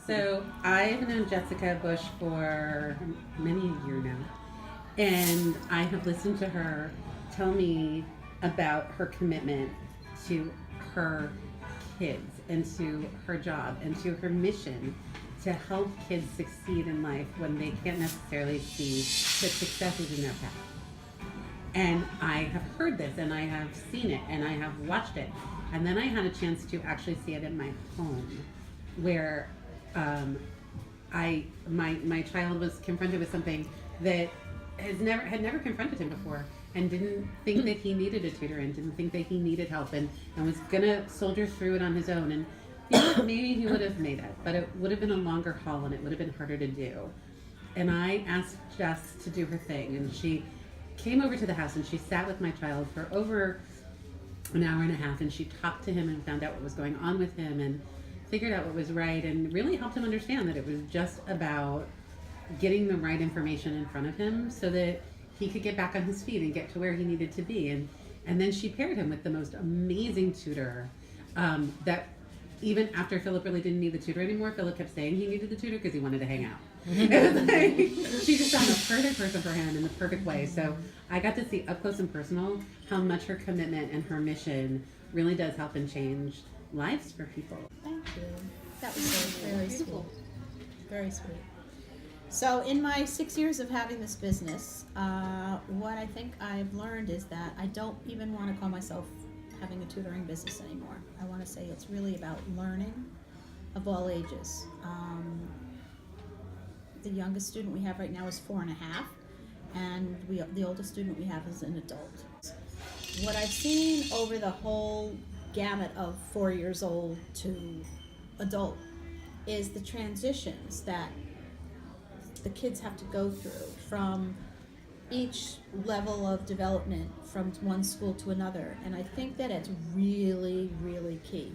So I've known Jessica Bush for many a year now, and I have listened to her tell me about her commitment to her kids and to her job and to her mission to help kids succeed in life when they can't necessarily see that success is in their path. And I have heard this and I have seen it and I have watched it. And then I had a chance to actually see it in my home where um, my child was confronted with something that had never confronted him before and didn't think that he needed a tutor and didn't think that he needed help and was gonna soldier through it on his own and maybe he would have made it, but it would have been a longer haul and it would have been harder to do. And I asked Jess to do her thing, and she came over to the house and she sat with my child for over an hour and a half, and she talked to him and found out what was going on with him and figured out what was right and really helped him understand that it was just about getting the right information in front of him so that he could get back on his feet and get to where he needed to be. And then she paired him with the most amazing tutor that even after Philip really didn't need the tutor anymore, Philip kept saying he needed the tutor because he wanted to hang out. It was like, she just found the perfect person for him in the perfect way. So I got to see up close and personal how much her commitment and her mission really does help and change lives for people. Thank you. That was very sweet. Very sweet. So in my 6 years of having this business, what I think I've learned is that I don't even want to call myself having a tutoring business anymore. I want to say it's really about learning of all ages. The youngest student we have right now is 4.5, and the oldest student we have is an adult. What I've seen over the whole gamut of 4 years old to adult is the transitions that the kids have to go through from each level of development from one school to another, and I think that it's really, really key.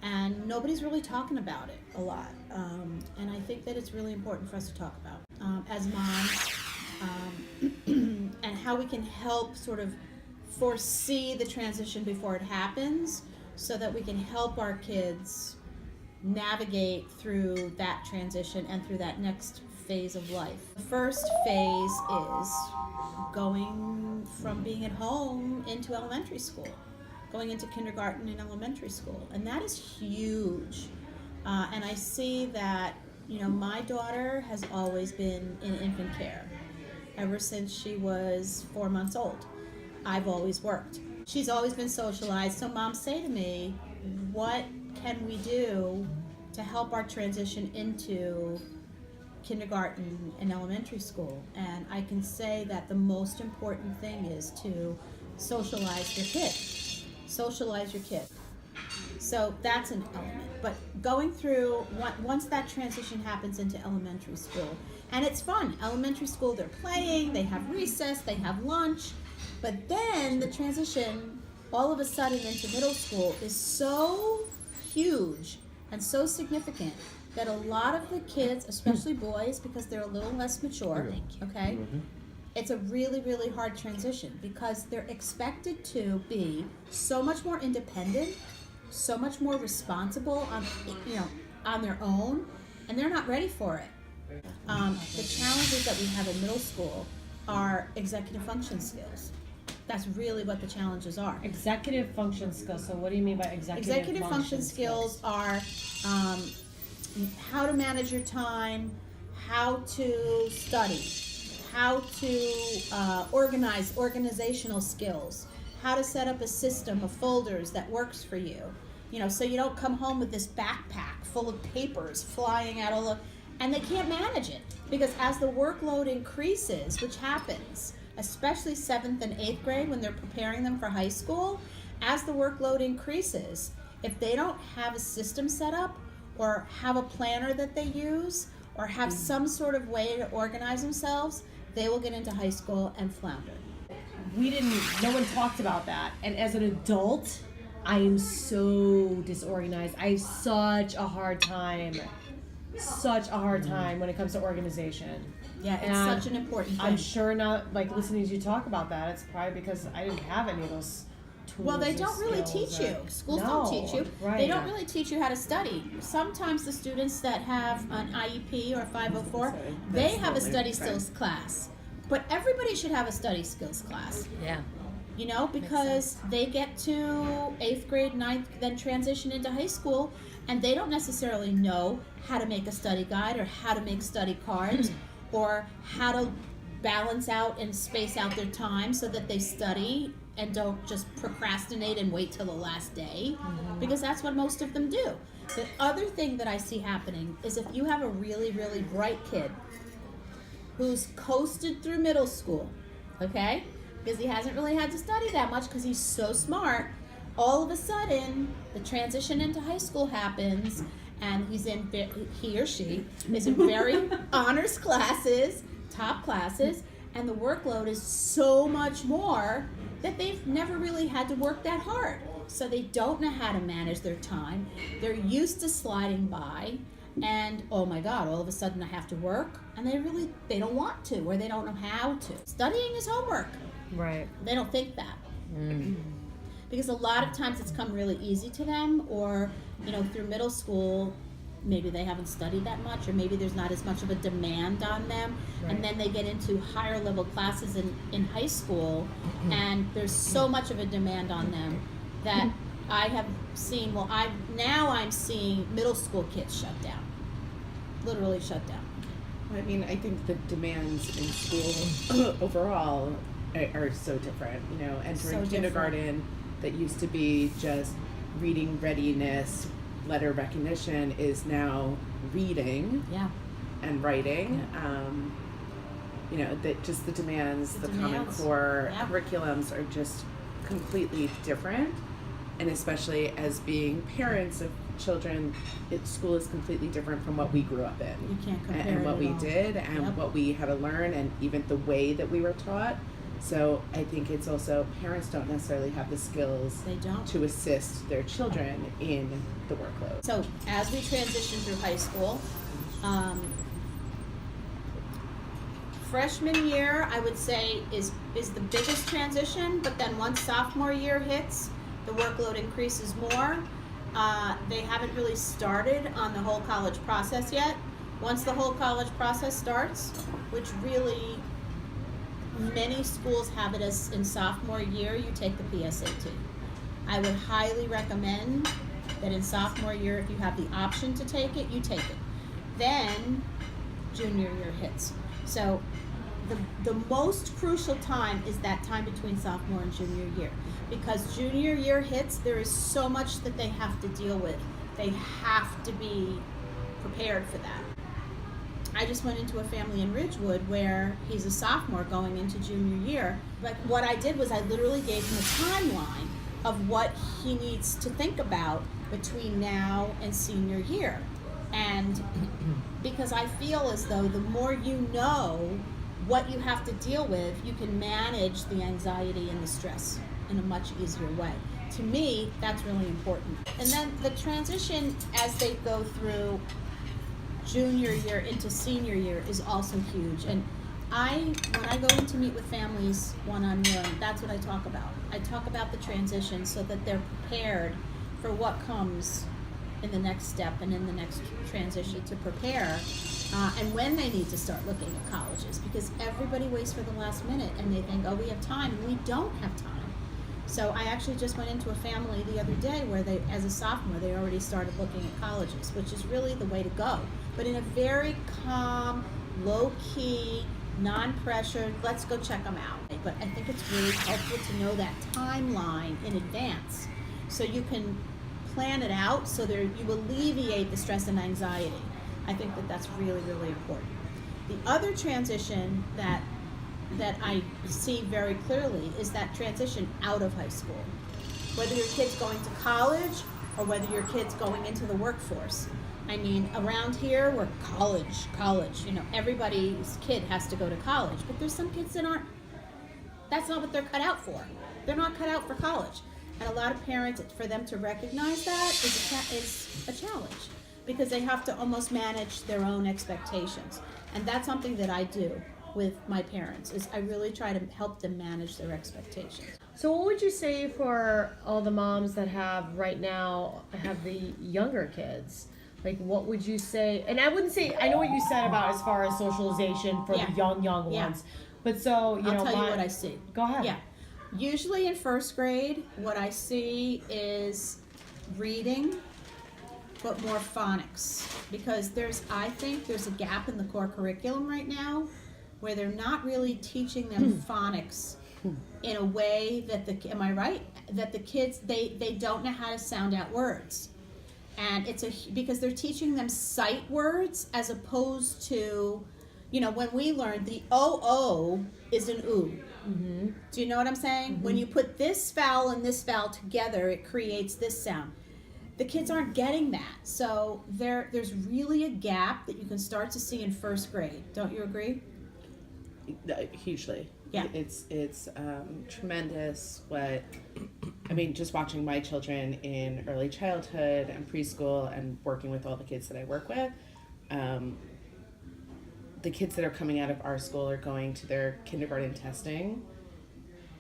And nobody's really talking about it a lot, and I think that it's really important for us to talk about as moms, and how we can help sort of foresee the transition before it happens so that we can help our kids navigate through that transition and through that next phase of life. The first phase is going from being at home into elementary school, going into kindergarten and elementary school, and that is huge. And I see that, my daughter has always been in infant care ever since she was 4 months old. I've always worked. She's always been socialized, so moms say to me, what can we do to help our transition into kindergarten and elementary school? And I can say that the most important thing is to socialize your kid. Socialize your kid. So that's an element. But going through, once that transition happens into elementary school, and it's fun. Elementary school, they're playing, they have recess, they have lunch, but then the transition all of a sudden into middle school is so huge and so significant that a lot of the kids, especially boys, because they're a little less mature, okay? It's a really, really hard transition because they're expected to be so much more independent, so much more responsible on their own, and they're not ready for it. The challenges that we have in middle school are executive function skills. That's really what the challenges are. Executive function skills. So what do you mean by executive function skills are how to manage your time, how to study, how to organizational skills, how to set up a system of folders that works for you. So you don't come home with this backpack full of papers flying out all over, and they can't manage it because as the workload increases, which happens, especially 7th and 8th grade when they're preparing them for high school, as the workload increases, if they don't have a system set up or have a planner that they use or have some sort of way to organize themselves, they will get into high school and flounder. No one talked about that. And as an adult, I am so disorganized. I have such a hard time when it comes to organization. Yeah, it's such an important thing. I'm sure not, listening to you talk about that, it's probably because I didn't have any of those tools. Well, they or don't really skills teach or- you. Schools No, don't teach you. Right. They don't really teach you how to study. Sometimes the students that have an IEP or 504, they have a study skills class. But everybody should have a study skills class. Yeah. You know, because they get to 8th grade, 9th, then transition into high school, and they don't necessarily know how to make a study guide or how to make study cards or how to balance out and space out their time so that they study and don't just procrastinate and wait till the last day, because that's what most of them do. The other thing that I see happening is if you have a really, really bright kid who's coasted through middle school, okay? Because he hasn't really had to study that much because he's so smart. All of a sudden, the transition into high school happens, and he or she is in very honors classes, top classes, and the workload is so much more that they've never really had to work that hard. So they don't know how to manage their time. They're used to sliding by, and oh my God, all of a sudden I have to work, and they don't want to, or they don't know how to. Studying is homework. Right. They don't think that. Because a lot of times it's come really easy to them, or, you know, through middle school, maybe they haven't studied that much, or maybe there's not as much of a demand on them. Right. And then they get into higher level classes in high school, and there's so much of a demand on them that I have seen, I'm seeing middle school kids shut down. Literally shut down. I mean, I think the demands in school overall are so different. You know, entering So kindergarten that used to be just reading readiness, letter recognition is now reading Yeah. and writing. You know, that just the demands, the Common demands. Core Yeah. curriculums are just completely different. And especially as being parents of children, school is completely different from what we grew up in. You can't compare And it what at we all. did and Yep. what we had to learn, and even the way that we were taught. So I think it's also, parents don't necessarily have the skills They don't. to assist their children in the workload. So as we transition through high school, freshman year, I would say, is the biggest transition, but then once sophomore year hits, the workload increases more. They haven't really started on the whole college process yet. Once the whole college process starts, which really many schools have it as in sophomore year, you take the PSAT. I would highly recommend that in sophomore year, if you have the option to take it, you take it. Then junior year hits. So the most crucial time is that time between sophomore and junior year, because junior year hits, there is so much that they have to deal with. They have to be prepared for that. I just went into a family in Ridgewood where he's a sophomore going into junior year. But what I did was I literally gave him a timeline of what he needs to think about between now and senior year. And because I feel as though the more you know what you have to deal with, you can manage the anxiety and the stress in a much easier way. To me, that's really important. And then the transition as they go through junior year into senior year is also huge. And when I go in to meet with families one-on-one, that's what I talk about. I talk about the transition so that they're prepared for what comes in the next step and in the next transition to prepare, and when they need to start looking at colleges, because everybody waits for the last minute and they think, oh, we have time, and we don't have time. So I actually just went into a family the other day where they, as a sophomore, they already started looking at colleges, which is really the way to go, but in a very calm, low-key, non-pressured, let's go check them out. But I think it's really helpful to know that timeline in advance so you can plan it out so you alleviate the stress and anxiety. I think that's really, really important. The other transition that I see very clearly is that transition out of high school. Whether your kid's going to college or whether your kid's going into the workforce. I mean, around here, we're college. You know, everybody's kid has to go to college, but there's some kids that's not what they're cut out for. They're not cut out for college. And a lot of parents, for them to recognize that is a challenge, because they have to almost manage their own expectations. And that's something that I do with my parents, is I really try to help them manage their expectations. So what would you say for all the moms that have right now have the younger kids? Like, what would you say? And I wouldn't say, I know what you said about as far as socialization for Yeah. the young Yeah. ones. But so, you know, I'll tell you what I see. Go ahead. Yeah. Usually in first grade, what I see is reading, but more phonics. Because I think there's a gap in the core curriculum right now where they're not really teaching them phonics in a way that am I right? That the kids, they don't know how to sound out words. And because they're teaching them sight words as opposed to, you know, when we learned the O is an oo. Mm-hmm. Do you know what I'm saying? Mm-hmm. When you put this vowel and this vowel together, it creates this sound. The kids aren't getting that. So there's really a gap that you can start to see in first grade. Don't you agree? Hugely. Yeah. It's tremendous just watching my children in early childhood and preschool and working with all the kids that I work with. The kids that are coming out of our school are going to their kindergarten testing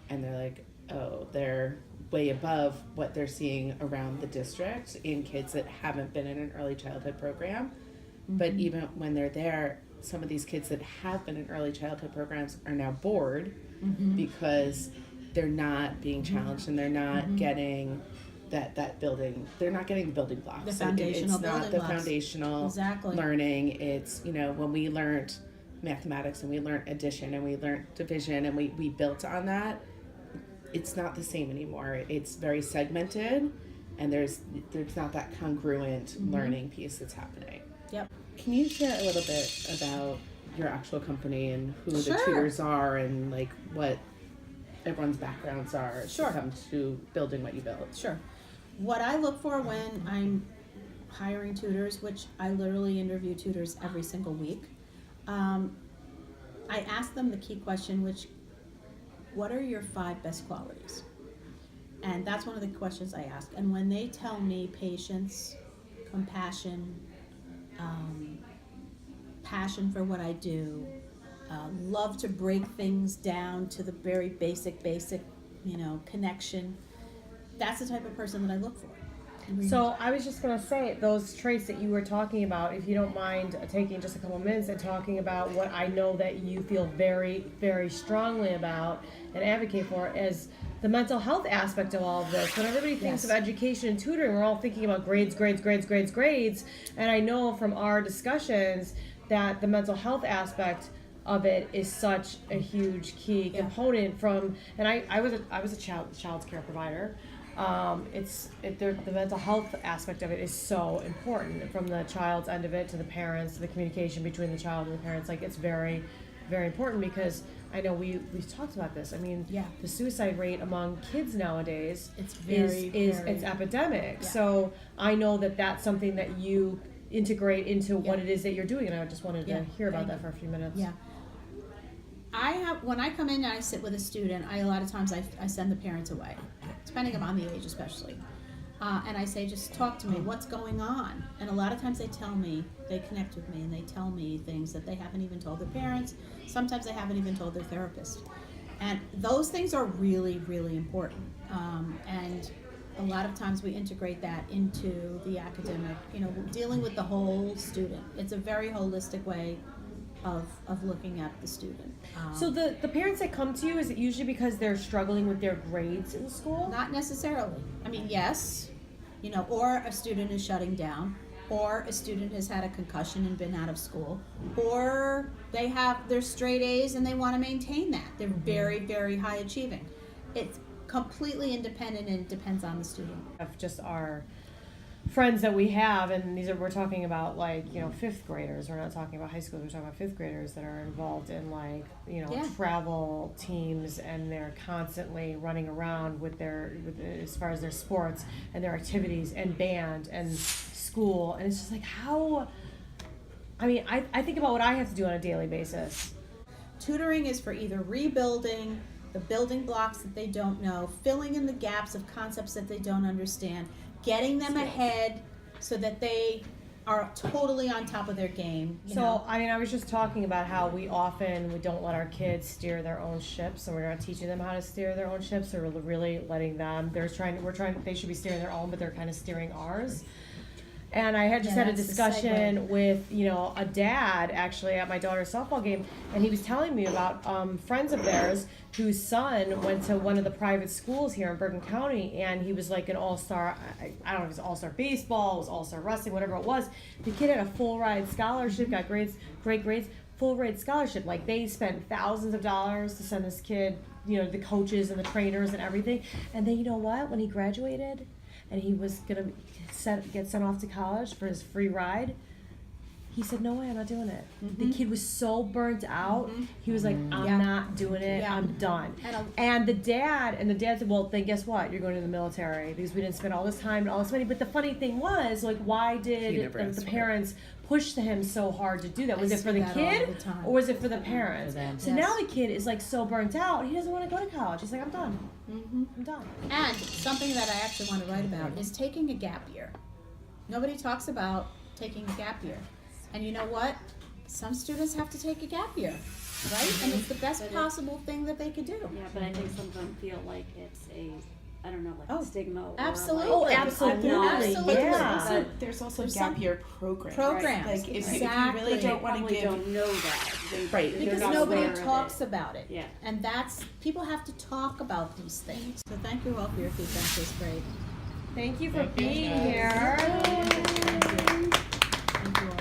and they're like, oh, they're way above what they're seeing around the district in kids that haven't been in an early childhood program. Mm-hmm. But even when they're there, some of these kids that have been in early childhood programs are now bored because they're not being challenged and they're not getting that building. They're not getting the building blocks. The foundational it's not building the blocks. foundational Exactly. learning. It's, you know, when we learned mathematics and we learned addition and we learned division and we built on that, it's not the same anymore. It's very segmented and there's not that congruent learning piece that's happening. Yep. Can you share a little bit about your actual company and who the Sure. tutors are and like what everyone's backgrounds are Sure. to come to building what you build? Sure. What I look for when I'm hiring tutors, which I literally interview tutors every single week, I ask them the key question, what are your 5 best qualities? And that's one of the questions I ask. And when they tell me patience, compassion, passion for what I do, love to break things down to the very basic, you know, connection, that's the type of person that I look for. So I was just going to say, those traits that you were talking about, if you don't mind taking just a couple minutes and talking about what I know that you feel very, very strongly about and advocate for is the mental health aspect of all of this. When everybody thinks Yes. of education and tutoring, we're all thinking about grades. And I know from our discussions that the mental health aspect of it is such a huge key component and I was a child's care provider. The mental health aspect of it is so important, from the child's end of it to the parents, to the communication between the child and the parents. Like, it's very, very important, because I know we've talked about this. I mean, the suicide rate among kids nowadays It's it's epidemic. Yeah. So I know that that's something that you integrate into what it is that you're doing, and I just wanted to hear about that for a few minutes. Yeah. When I come in and I sit with a student, a lot of times I send the parents away, depending upon the age especially. And I say, just talk to me, what's going on? And a lot of times they connect with me and they tell me things that they haven't even told their parents. Sometimes they haven't even told their therapist. And those things are really, really important. And a lot of times we integrate that into the academic, you know, dealing with the whole student. It's a very holistic way of looking at the student. So the parents that come to you, is it usually because they're struggling with their grades in school? Not necessarily. I mean, yes, you know, or a student is shutting down, or a student has had a concussion and been out of school, or they have their straight A's and they want to maintain that. They're very, very high achieving. It's completely independent and it depends on the student. Of just our friends that we have, and we're talking about, like, you know, 5th graders. We're not talking about high schoolers. We're talking about 5th graders that are involved in, like, you know, travel teams, and they're constantly running around with as far as their sports and their activities and band and school. And it's just like, I think about what I have to do on a daily basis. Tutoring is for either rebuilding the building blocks that they don't know, filling in the gaps of concepts that they don't understand, getting them ahead so that they are totally on top of their game. You know? So, I mean, I was just talking about how we don't let our kids steer their own ships, and we're not teaching them how to steer their own ships, or we're really letting them, they should be steering their own, but they're kind of steering ours. And I had just had a that's the discussion with, a dad actually at my daughter's softball game, and he was telling me about friends of theirs whose son went to one of the private schools here in Bergen County, and he was like an all-star, I don't know if it was all-star baseball, it was all-star wrestling, whatever it was. The kid had a full ride scholarship, got great grades, full ride scholarship. Like, they spent thousands of dollars to send this kid, the coaches and the trainers and everything. And then, you know what, when he graduated and he was gonna get sent off to college for his free ride, he said, no way, I'm not doing it. The kid was so burnt out. He was like, I'm not doing it. Yeah. I'm done. And the dad said, well, then guess what? You're going to the military because we didn't spend all this time and all this money. But the funny thing was, like, why did the parents push him so hard to do that? Was it for the kid or was it for the parents? So now the kid is like so burnt out, he doesn't want to go to college. He's like, I'm done. I'm done. And something that I actually want to write about is taking a gap year. Nobody talks about taking a gap year. And you know what? Some students have to take a gap year, right? And it's the best possible thing that they could do. Yeah, but I think some of them feel like it's a stigma. Or Absolutely. Oh, like, absolutely. Absolutely. Yeah. But there's also gap year programs. Programs. Like, if you Exactly. really don't want to Probably give. don't know that. Right. They're Because not nobody aware of talks it. about it. Yeah. And people have to talk about these things. So thank you all for your feedback. It was great. Thank you for being here. Thank you all.